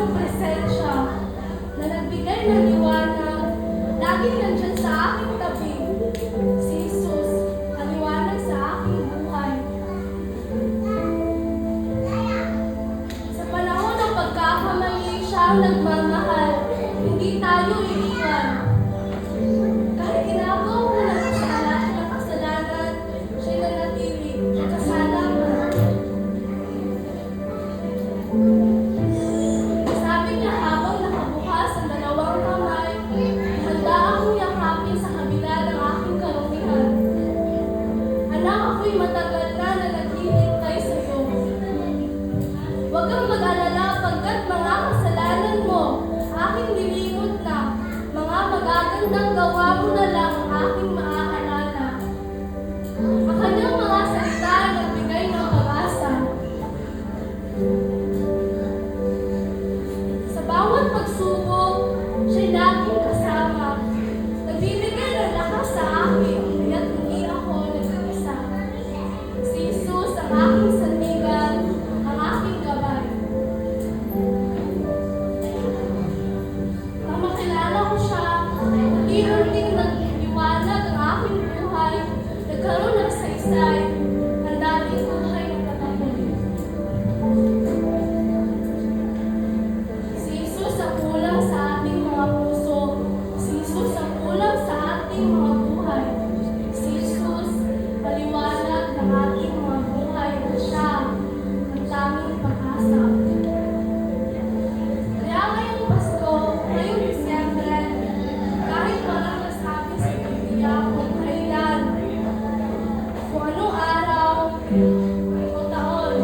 ng presensya na nagbigay ng liwanag, laging nandyan sa aking tabi. Si Jesus, ang liwanag sa aking buhay. Sa panahon ng pagkakamali, siya ang nagmamahal. Hindi tayo iiwan. Kahit ginagawa ko ng kasalanan, siya'y nanatili. Kasalanan. Sabi niya habang nakabukas ang dalawang kamay, handa akong yakapin sa kabila ng aking karumihan. Anak, ako'y matagal na naghihintay sa iyo. Huwag kang mag-alala pagkat mga kasalanan mo, aking nilimot na. Mga magagandang gawa mo na lang ang aking maaalala. Ang kanyang mga salita ay nagbigay ng pag-asa. Sa bawat pagsubok, siya'y laging kasama. Nagbibigay ng lakas sa akin, kaya't hindi ako nag-iisa. Si Jesus ang aking sandigan, ang aking gabay. Nang makilala ko siya, unti-unting nagliwanag ang aking buhay, nagkaroon ng saysay, ang daming buhay na patayon. Si Jesus ang kulang sa ating mga puso. Si Jesus ang kulang sa ating mga buhay. Si Jesus, paliwanag ng ating mga buhay na siya ang tanging pag-asa. Kaya ngayong Pasko, ngayong Disyembre, kahit walang nasabi sa Biblia kung kailan, kung anong araw o taon,